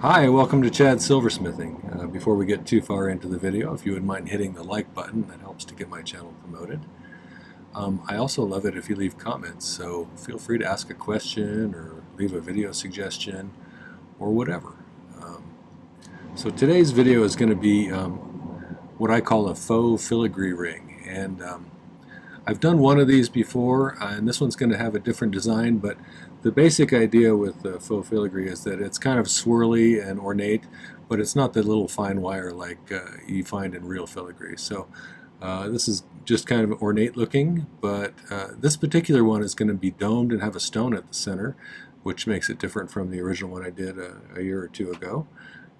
Hi, welcome to Chad's Silversmithing. Before we get too far into the video, if you would mind hitting the like button, that helps to get my channel promoted. I also love it if you leave comments, so feel free to ask a question or leave a video suggestion or whatever. So today's video is going to be what I call a faux filigree ring, and I've done one of these before, and this one's going to have a different design, but the basic idea with the faux filigree is that it's kind of swirly and ornate, but it's not the little fine wire like you find in real filigree. So this is just kind of ornate looking, but this particular one is going to be domed and have a stone at the center, which makes it different from the original one I did a year or two ago.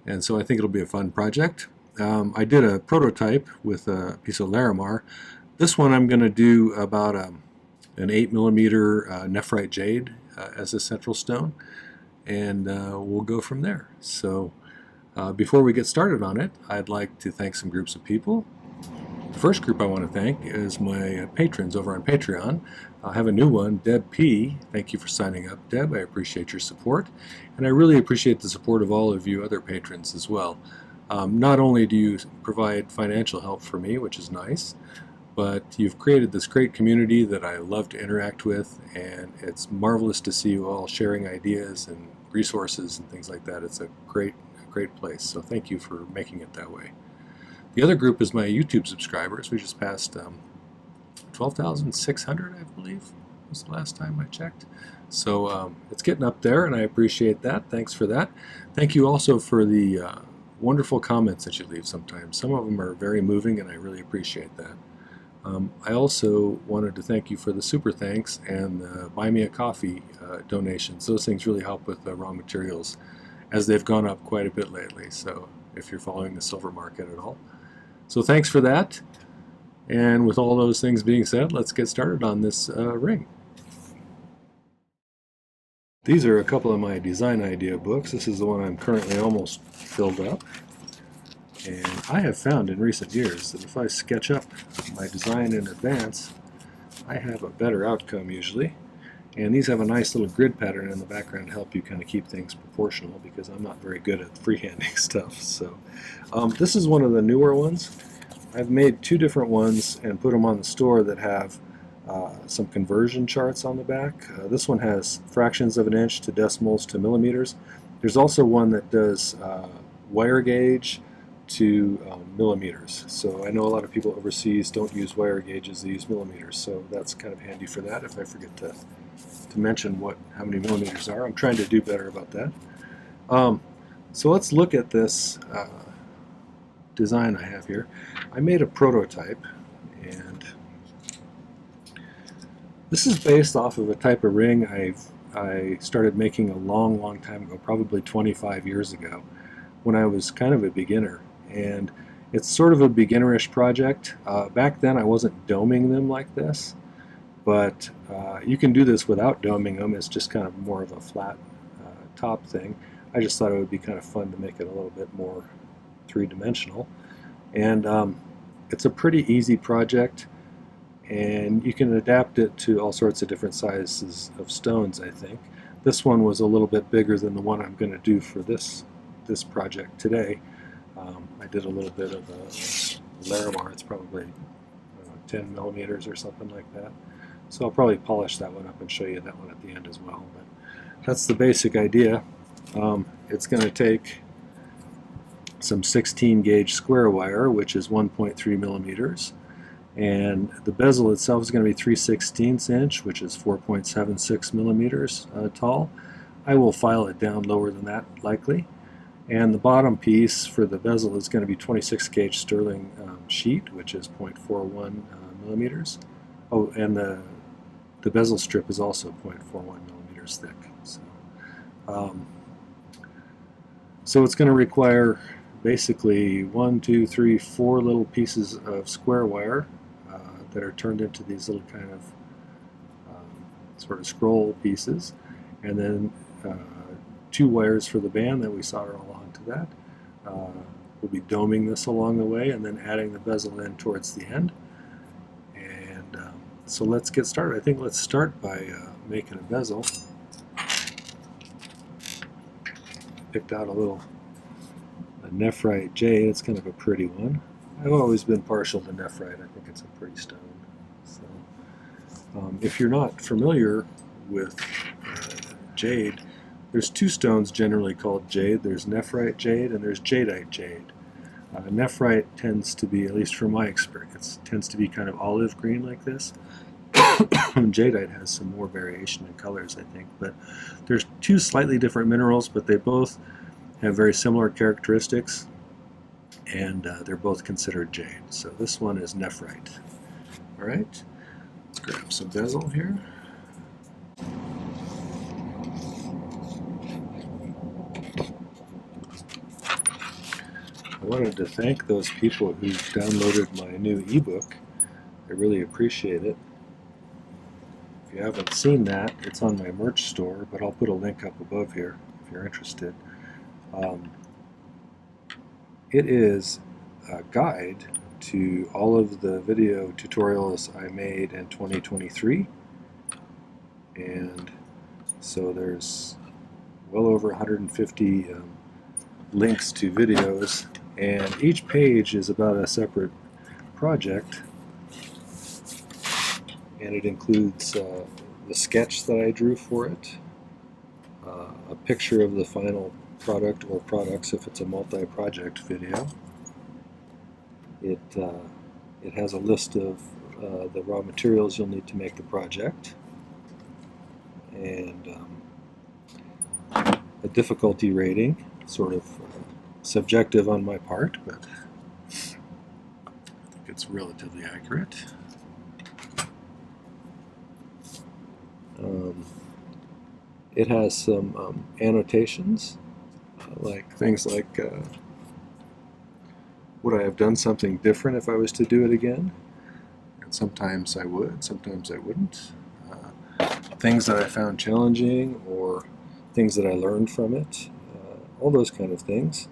And so I think it'll be a fun project. I did a prototype with a piece of Larimar. This one I'm going to do about an 8mm Nephrite Jade as a central stone, and we'll go from there. So before we get started on it, I'd like to thank some groups of people. The first group I want to thank is my patrons over on Patreon. I have a new one, Deb P. Thank you for signing up, Deb. I appreciate your support, and I really appreciate the support of all of you other patrons as well. Not only do you provide financial help for me, which is nice, but you've created this great community that I love to interact with, and it's marvelous to see you all sharing ideas and resources and things like that. It's a great place, so thank you for making it that way. The other group is my YouTube subscribers. We just passed 12,600, I believe, was the last time I checked. So it's getting up there, and I appreciate that. Thanks for that. Thank you also for the wonderful comments that you leave sometimes. Some of them are very moving, and I really appreciate that. I also wanted to thank you for the super thanks and the Buy Me a Coffee donations. Those things really help with the raw materials, as they've gone up quite a bit lately, so if you're following the silver market at all. So thanks for that, and with all those things being said, let's get started on this ring. These are a couple of my design idea books. This is the one I'm currently almost filled up. And I have found in recent years that if I sketch up my design in advance, I have a better outcome usually. And these have a nice little grid pattern in the background to help you kind of keep things proportional, because I'm not very good at freehanding stuff. So this is one of the newer ones. I've made two different ones and put them on the store that have some conversion charts on the back. This one has fractions of an inch to decimals to millimeters. There's also one that does wire gauge to millimeters. So I know a lot of people overseas don't use wire gauges, they use millimeters, so that's kind of handy for that if I forget to mention how many millimeters are. I'm trying to do better about that. So let's look at this design I have here. I made a prototype, and this is based off of a type of ring I started making a long time ago, probably 25 years ago, when I was kind of a beginner. And it's sort of a beginnerish project. Back then I wasn't doming them like this, but you can do this without doming them. It's just kind of more of a flat top thing. I just thought it would be kind of fun to make it a little bit more three-dimensional. And it's a pretty easy project, and you can adapt it to all sorts of different sizes of stones, I think. This one was a little bit bigger than the one I'm going to do for this project today. I did a little bit of a Larimar. It's probably 10 millimeters or something like that. So I'll probably polish that one up and show you that one at the end as well. But that's the basic idea. It's going to take some 16 gauge square wire, which is 1.3 millimeters. And the bezel itself is going to be 3/16 inch, which is 4.76 millimeters tall. I will file it down lower than that, likely. And the bottom piece for the bezel is going to be 26 gauge sterling sheet, which is 0.41 millimeters. Oh, and the bezel strip is also 0.41 millimeters thick. So it's going to require basically 1, 2, 3, 4 little pieces of square wire that are turned into these little kind of sort of scroll pieces, and then 2 wires for the band that we solder along to that. We'll be doming this along the way and then adding the bezel in towards the end. And so let's get started. I think let's start by making a bezel. picked out a Nephrite Jade. It's kind of a pretty one. I've always been partial to Nephrite. I think it's a pretty stone. So, if you're not familiar with jade, there's two stones generally called jade. There's Nephrite Jade and there's Jadeite Jade. Nephrite tends to be, at least from my experience, tends to be kind of olive green like this. Jadeite has some more variation in colors, I think. But there's two slightly different minerals, but they both have very similar characteristics, and they're both considered jade. So this one is Nephrite. All right, let's grab some bezel here. I wanted to thank those people who downloaded my new ebook. I really appreciate it. If you haven't seen that, it's on my merch store, but I'll put a link up above here if you're interested. It is a guide to all of the video tutorials I made in 2023, and so there's well over 150 links to videos, and each page is about a separate project, and it includes the sketch that I drew for it, a picture of the final product or products if it's a multi-project video. It has a list of the raw materials you'll need to make the project, and a difficulty rating, sort of subjective on my part, but I think it's relatively accurate. It has some annotations, like things like would I have done something different if I was to do it again? And sometimes I would, sometimes I wouldn't. Things that I found challenging, or things that I learned from it, all those kind of things,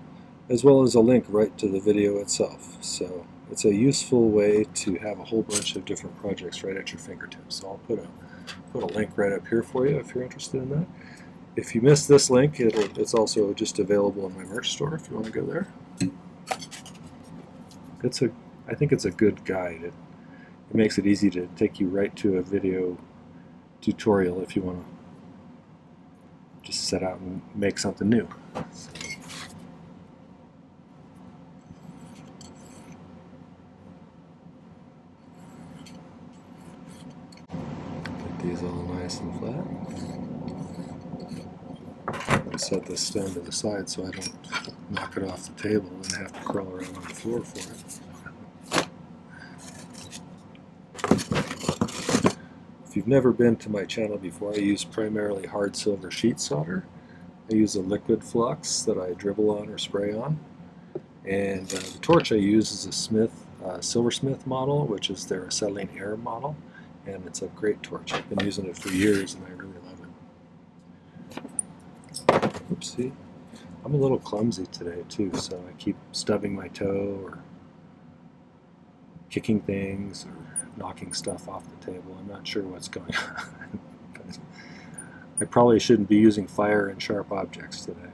as well as a link right to the video itself. So it's a useful way to have a whole bunch of different projects right at your fingertips. So I'll put a link right up here for you if you're interested in that. If you miss this link, it's also just available in my merch store if you want to go there. I think it's a good guide. It makes it easy to take you right to a video tutorial if you want to just set out and make something new. Get these all nice and flat. I set this stone to the side so I don't knock it off the table and have to crawl around on the floor for it. If you've never been to my channel before, I use primarily hard silver sheet solder. I use a liquid flux that I dribble on or spray on. And the torch I use is a Silversmith model, which is their acetylene air model. And it's a great torch. I've been using it for years and I really love it. Oopsie. I'm a little clumsy today too, so I keep stubbing my toe or kicking things or knocking stuff off the table. I'm not sure what's going on. But I probably shouldn't be using fire and sharp objects today.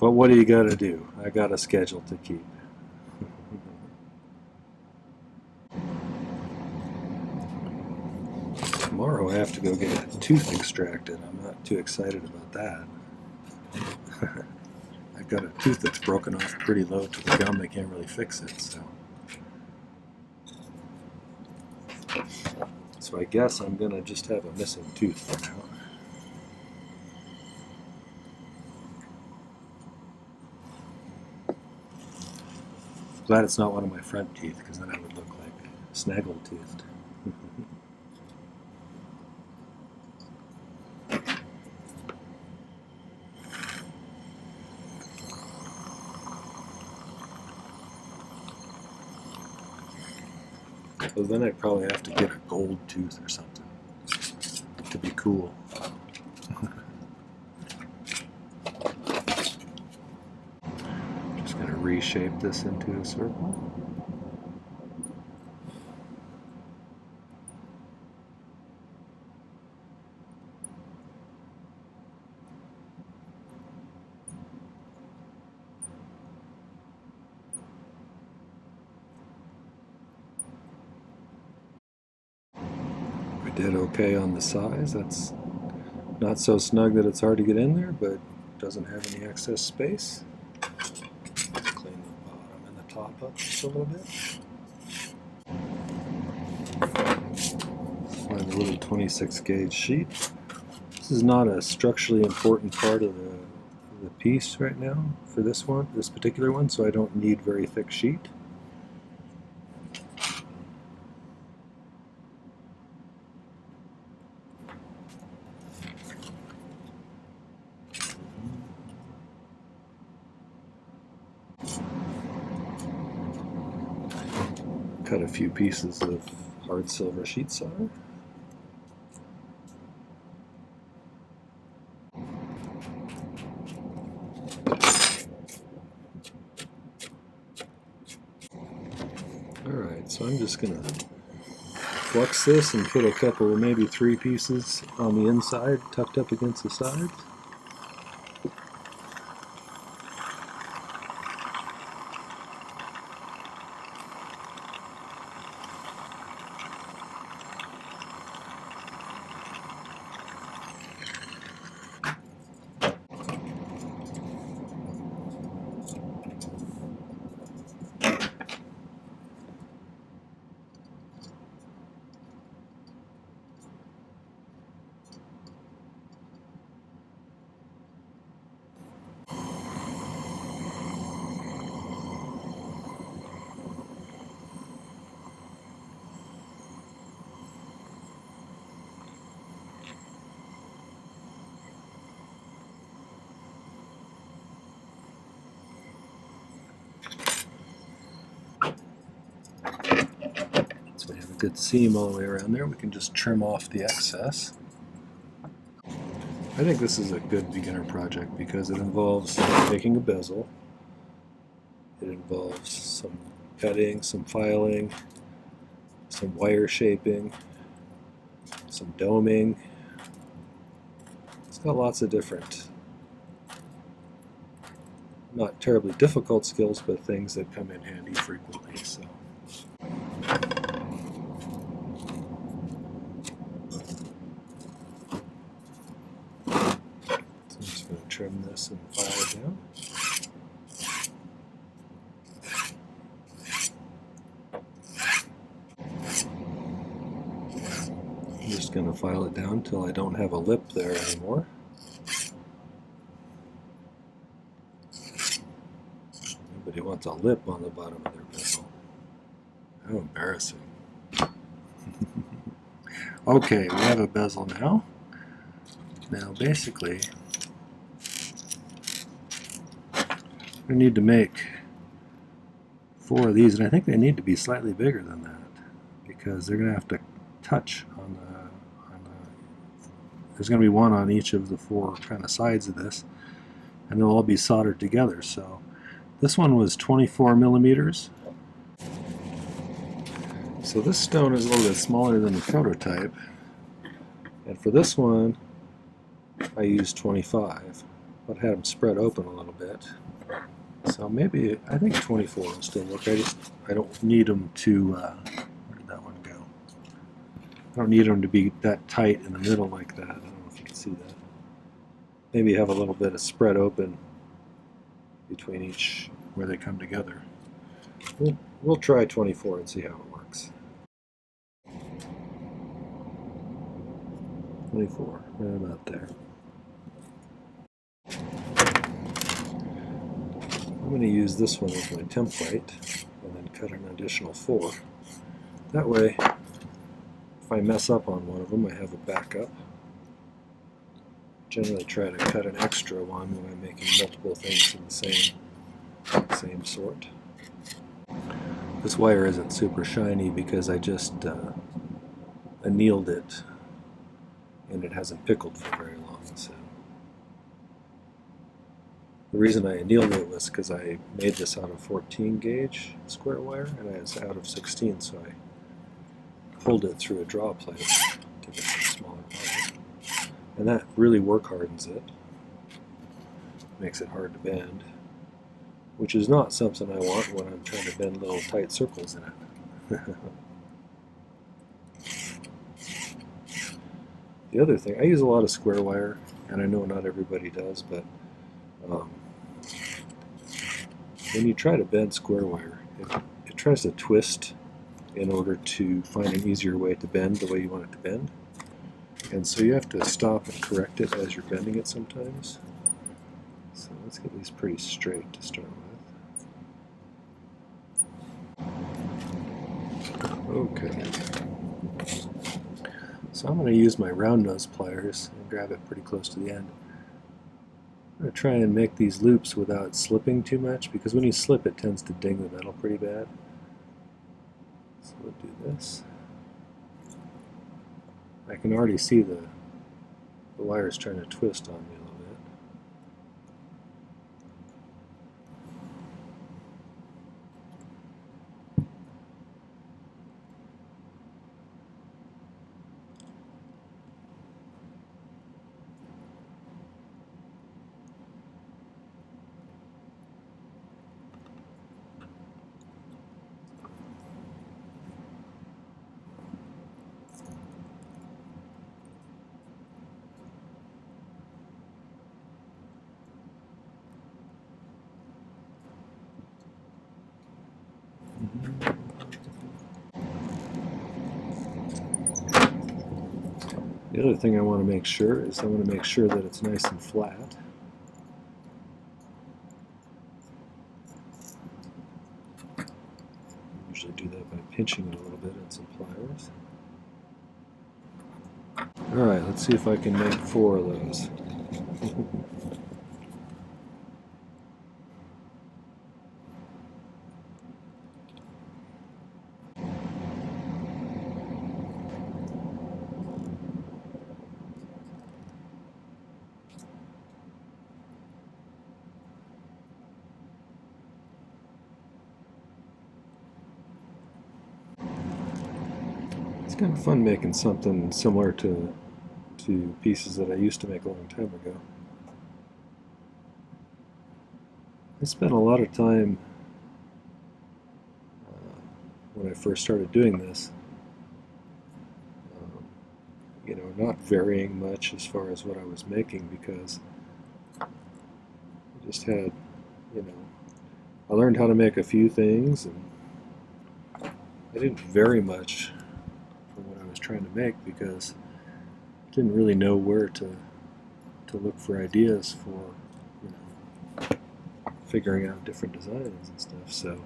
But what do you got to do? I got a schedule to keep. Tomorrow I have to go get a tooth extracted. I'm not too excited about that. I've got a tooth that's broken off pretty low to the gum. They can't really fix it, so I guess I'm gonna just have a missing tooth for now. Glad it's not one of my front teeth, because then I would look like snaggle-toothed. So then I'd probably have to get a gold tooth or something to be cool. Just going to reshape this into a circle. did okay on the size. That's not so snug that it's hard to get in there, but doesn't have any excess space. Let's clean the bottom and the top up just a little bit. Find a little 26 gauge sheet. This is not a structurally important part of the piece right now for this particular one, so I don't need very thick sheet. Cut a few pieces of hard silver sheet solder. Alright, so I'm just going to flux this and put a couple, maybe 3 pieces on the inside, tucked up against the sides. So we have a good seam all the way around there. We can just trim off the excess. I think this is a good beginner project because it involves making a bezel. It involves some cutting, some filing, some wire shaping, some doming. It's got lots of different, not terribly difficult skills, but things that come in handy frequently. So. I'm just going to trim this and file it down. I'm just going to file it down until I don't have a lip there anymore. Nobody wants a lip on the bottom of their bezel. How embarrassing. Okay, we have a bezel now. Now basically, we need to make 4 of these, and I think they need to be slightly bigger than that because they're going to have to touch on the there's going to be one on each of the 4 kind of sides of this, and they'll all be soldered together. So this one was 24 millimeters. So this stone is a little bit smaller than the prototype, and for this one I used 25, but had them spread open a little bit. So maybe, I think 24 will still work. I don't need them to, where did that one go? I don't need them to be that tight in the middle like that. I don't know if you can see that. Maybe have a little bit of spread open between each where they come together. We'll try 24 and see how it works. 24, right about there. I'm going to use this one as my template and then cut an additional 4. That way, if I mess up on one of them, I have a backup. Generally try to cut an extra one when I'm making multiple things in the same sort. This wire isn't super shiny because I just annealed it and it hasn't pickled for very long. So the reason I annealed it was because I made this out of 14 gauge square wire and I was out of 16, so I pulled it through a draw plate to get some smaller wire. And that really work hardens it. Makes it hard to bend, which is not something I want when I'm trying to bend little tight circles in it. The other thing, I use a lot of square wire, and I know not everybody does, but when you try to bend square wire, it tries to twist in order to find an easier way to bend the way you want it to bend. And so you have to stop and correct it as you're bending it sometimes. So let's get these pretty straight to start with. Okay. So I'm going to use my round nose pliers and grab it pretty close to the end. I'm going to try and make these loops without slipping too much, because when you slip it tends to ding the metal pretty bad. So we'll do this. I can already see the wires trying to twist on me a little bit. The other thing I want to make sure is I want to make sure that it's nice and flat. I usually do that by pinching it a little bit in some pliers. Alright, let's see if I can make 4 of those. It's kind of fun making something similar to pieces that I used to make a long time ago. I spent a lot of time when I first started doing this, you know, not varying much as far as what I was making, because I just had, you know, I learned how to make a few things, and I didn't vary much from what I was trying to make, because I didn't really know where to look for ideas for, you know, figuring out different designs and stuff. So,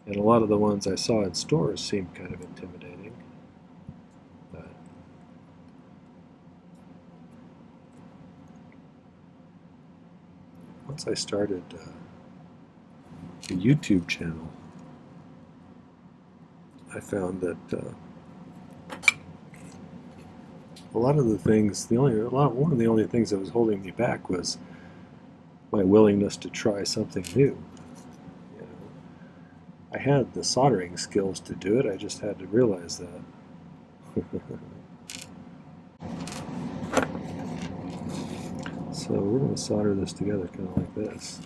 and a lot of the ones I saw in stores seemed kind of intimidating. But once I started the YouTube channel, I found that a lot of the things, one of the only things that was holding me back was my willingness to try something new. You know, I had the soldering skills to do it, I just had to realize that. So we're going to solder this together kind of like this.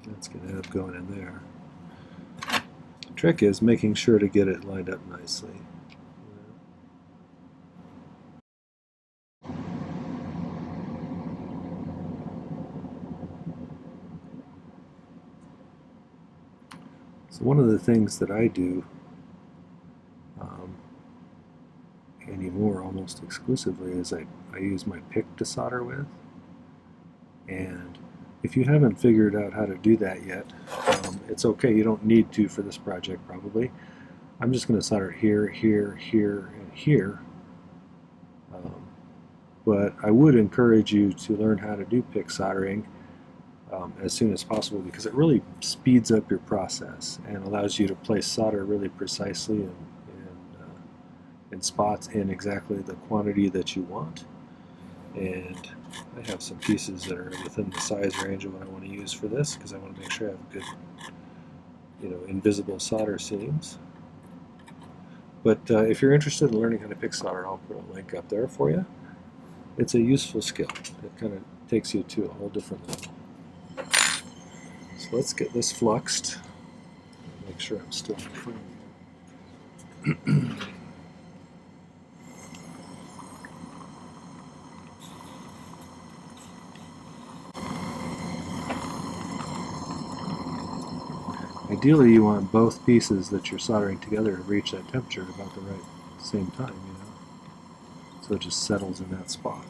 That's going to end up going in there. The trick is making sure to get it lined up nicely. So one of the things that I do anymore almost exclusively is I use my pick to solder with. And if you haven't figured out how to do that yet, it's okay. You don't need to for this project probably. I'm just going to solder here, here, here, and here. But I would encourage you to learn how to do pick soldering as soon as possible, because it really speeds up your process and allows you to place solder really precisely and in spots in exactly the quantity that you want. And I have some pieces that are within the size range of what I want to use for this, because I want to make sure I have good, you know, invisible solder seams. But if you're interested in learning how to pick solder, I'll put a link up there for you. it's a useful skill. It kind of takes you to a whole different level. So let's get this fluxed. Make sure I'm still in frame here. Ideally, you want both pieces that you're soldering together to reach that temperature at about the right same time, you know, so it just settles in that spot.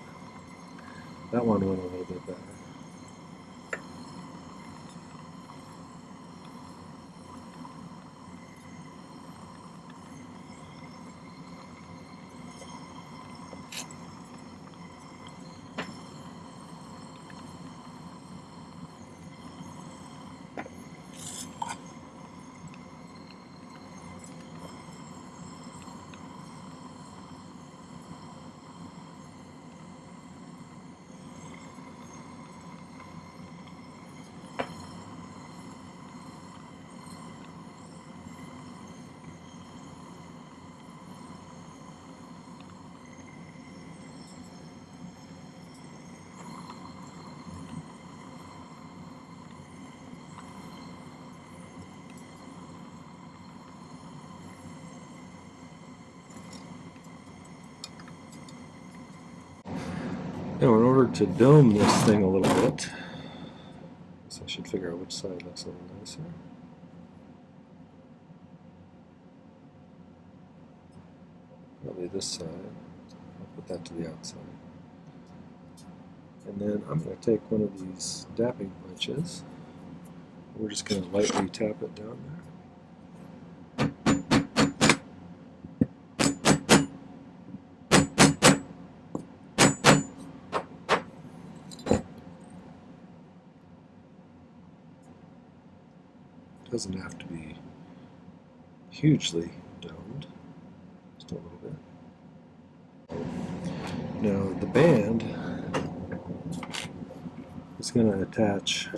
That one went a little bit better. Now, in order to dome this thing a little bit, so I should figure out which side looks a little nicer. Probably this side. I'll put that to the outside. And then I'm going to take one of these dapping punches. We're just going to lightly tap it down there. Doesn't have to be hugely domed, just a little bit. Now the band is going to attach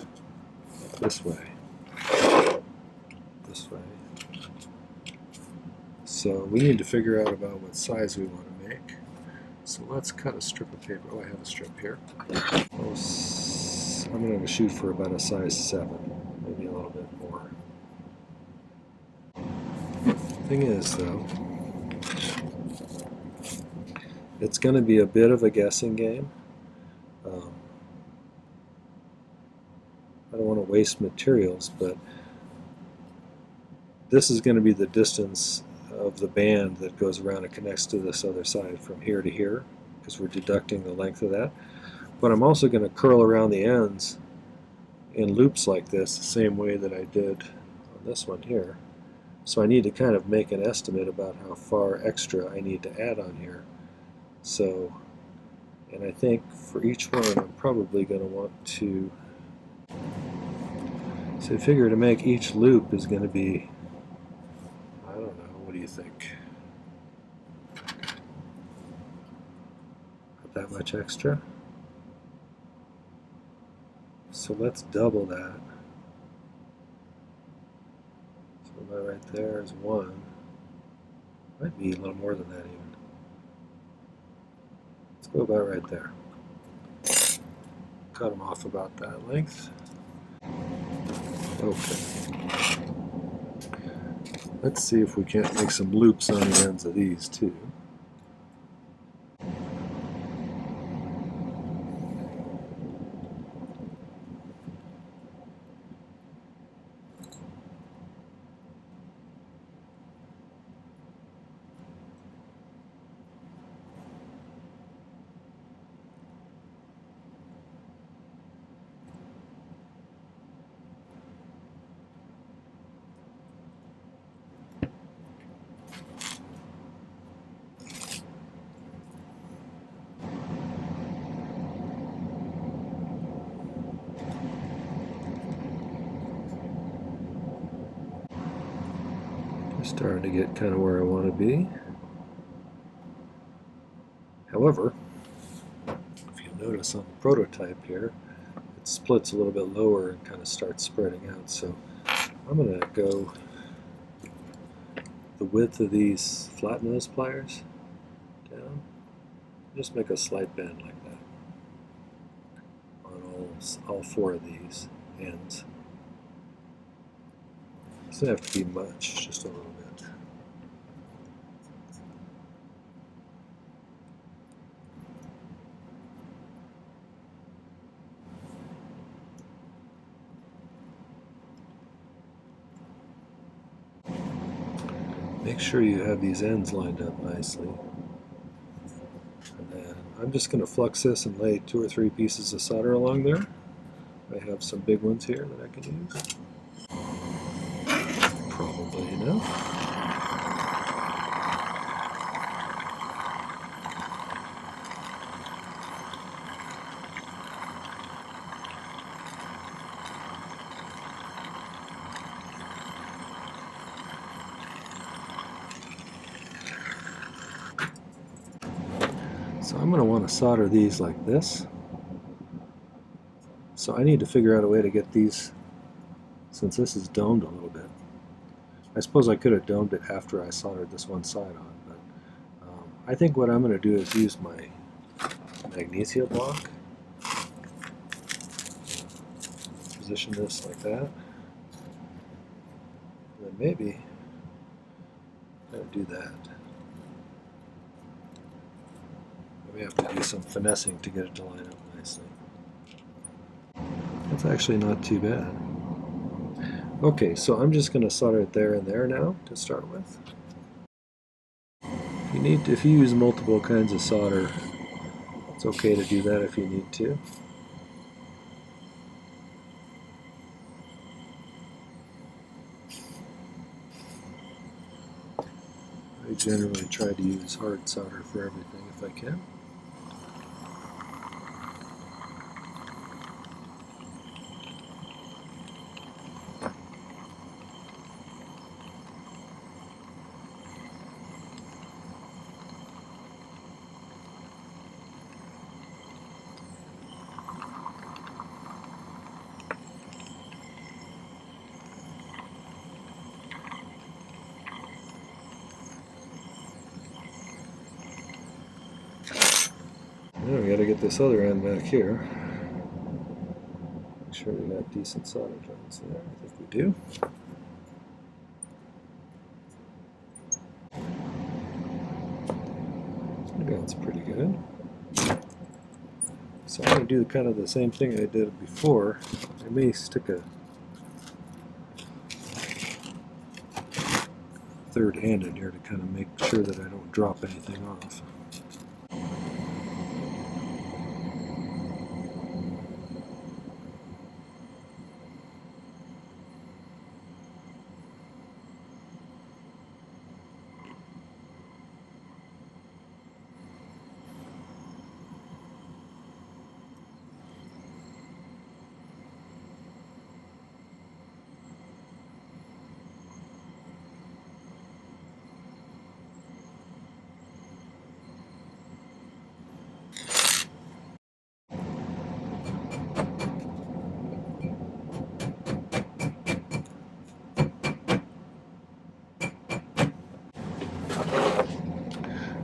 this way, So we need to figure out about what size we want to make. So let's cut a strip of paper. Oh, I have a strip here. I'm going to shoot for about a size 7, maybe a little bit more. Thing is, though, it's going to be a bit of a guessing game. I don't want to waste materials, but this is going to be the distance of the band that goes around and connects to this other side from here to here, because we're deducting the length of that. But I'm also going to curl around the ends in loops like this, the same way that I did on this one here. So I need to kind of make an estimate about how far extra I need to add on here. So, and I think for each one I'm probably going to want to, so I figure to make each loop is going to be, I don't know, what do you think? Not that much extra? So let's double that. About right there is 1. Might be a little more than that even. Let's go about right there. Cut them off about that length. Okay. Let's see if we can't make some loops on the ends of these too. Starting to get kind of where I want to be. However, if you notice on the prototype here, it splits a little bit lower and kind of starts spreading out. So I'm going to go the width of these flat nose pliers down. Just make a slight bend like that. all 4 of these ends. It doesn't have to be much, just a little bit. Make sure you have these ends lined up nicely. And then I'm just going to flux this and lay 2 or 3 pieces of solder along there. I have some big ones here that I can use. Probably enough. So I'm going to want to solder these like this. So I need to figure out a way to get these, since this is domed a little bit. I suppose I could have domed it after I soldered this one side on, but I think what I'm going to do is use my magnesia block. Position this like that. And then maybe I'll do that. I may have to do some finessing to get it to line up nicely. That's actually not too bad. Okay, so I'm just going to solder it there and there now to start with. If you use multiple kinds of solder, it's okay to do that if you need to. I generally try to use hard solder for everything if I can. Now we got to get this other end back here. Make sure we got decent solder joints there. I think we do. I think that's pretty good. So I'm going to do kind of the same thing I did before. I may stick a third hand in here to kind of make sure that I don't drop anything off.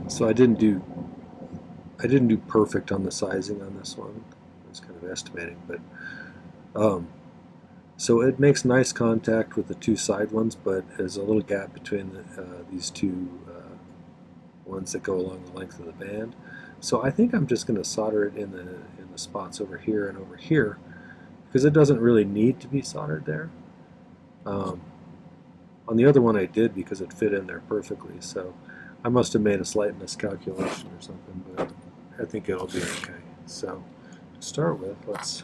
So I didn't do perfect on the sizing on this one. I was kind of estimating, but so it makes nice contact with the 2 side ones, but there's a little gap between these 2 ones that go along the length of the band. So I think I'm just going to solder it in the spots over here and over here, because it doesn't really need to be soldered there. On the other one I did because it fit in there perfectly, so I must have made a slight miscalculation or something, but I think it'll be okay. So to start with, let's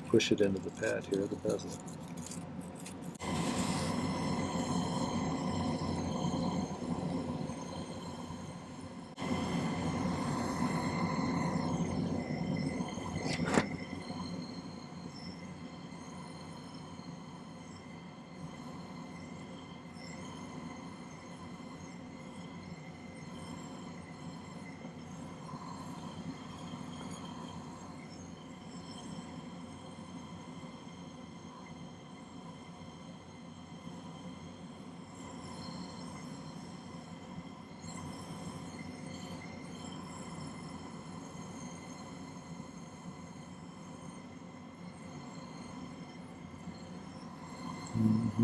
push it into the pad here, the bezel. It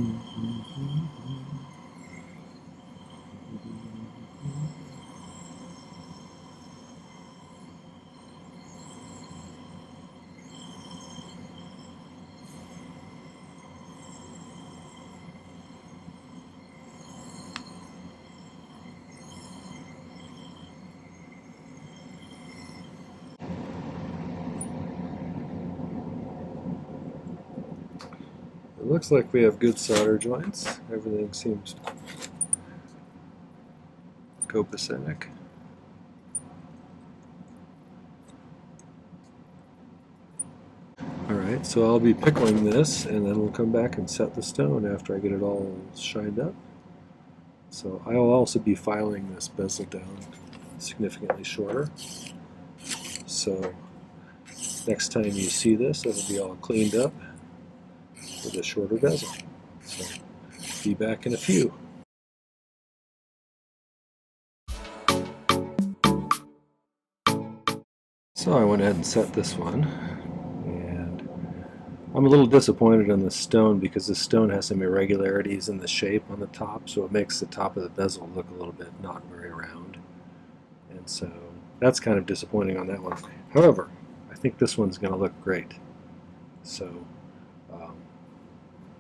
looks like we have good solder joints. Everything seems copacetic. Alright, so I'll be pickling this and then we'll come back and set the stone after I get it all shined up. So I'll also be filing this bezel down significantly shorter. So next time you see this, it'll be all cleaned up with a shorter bezel. So be back in a few. So I went ahead and set this one, and I'm a little disappointed in the stone because the stone has some irregularities in the shape on the top, so it makes the top of the bezel look a little bit not very round, and so that's kind of disappointing on that one. However, I think this one's going to look great. So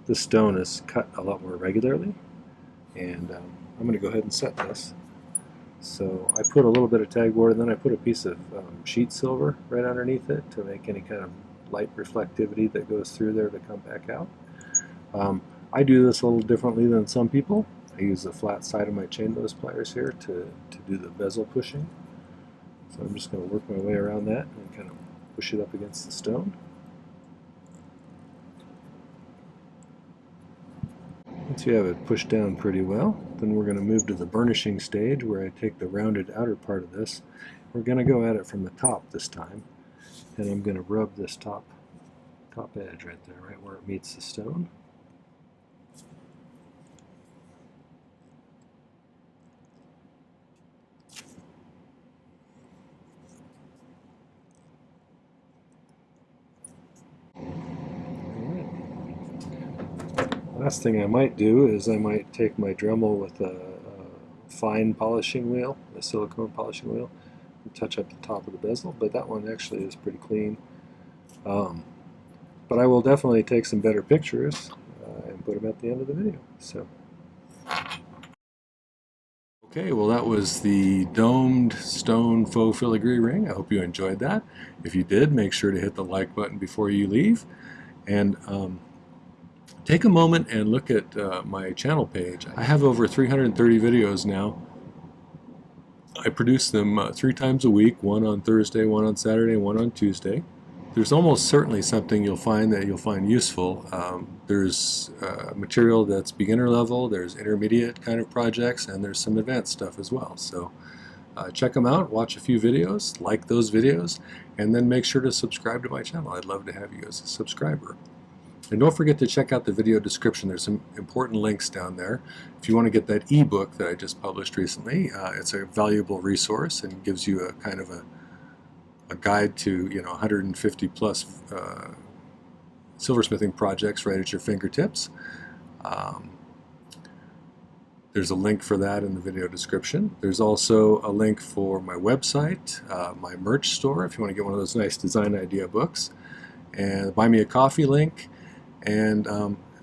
this stone is cut a lot more regularly, and I'm going to go ahead and set this. So I put a little bit of tag board, and then I put a piece of sheet silver right underneath it to make any kind of light reflectivity that goes through there to come back out. I do this a little differently than some people. I use the flat side of my chain nose pliers here to do the bezel pushing. So I'm just going to work my way around that and kind of push it up against the stone. Once you have it pushed down pretty well, then we're going to move to the burnishing stage where I take the rounded outer part of this. We're going to go at it from the top this time, and I'm going to rub this top edge right there, right where it meets the stone. Last thing I might do is I might take my Dremel with a fine polishing wheel, a silicone polishing wheel, and touch up the top of the bezel, but that one actually is pretty clean. But I will definitely take some better pictures and put them at the end of the video. So. Okay, well that was the domed stone faux filigree ring. I hope you enjoyed that. If you did, make sure to hit the like button before you leave. And take a moment and look at my channel page. I have over 330 videos now. I produce them 3 times a week, one on Thursday, one on Saturday, and one on Tuesday. There's almost certainly something you'll find useful. There's material that's beginner level, there's intermediate kind of projects, and there's some advanced stuff as well. So check them out, watch a few videos, like those videos, and then make sure to subscribe to my channel. I'd love to have you as a subscriber. And don't forget to check out the video description. There's some important links down there. If you want to get that ebook that I just published recently, it's a valuable resource and gives you a kind of a guide to 150 plus silversmithing projects right at your fingertips. There's a link for that in the video description. There's also a link for my website, my merch store, if you want to get one of those nice design idea books, and buy me a coffee link. And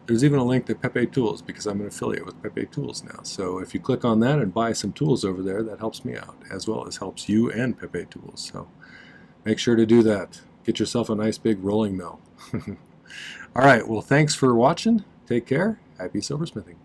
there's even a link to Pepe Tools because I'm an affiliate with Pepe Tools now. So if you click on that and buy some tools over there, that helps me out as well as helps you and Pepe Tools. So make sure to do that. Get yourself a nice big rolling mill. All right, well, thanks for watching. Take care. Happy silversmithing.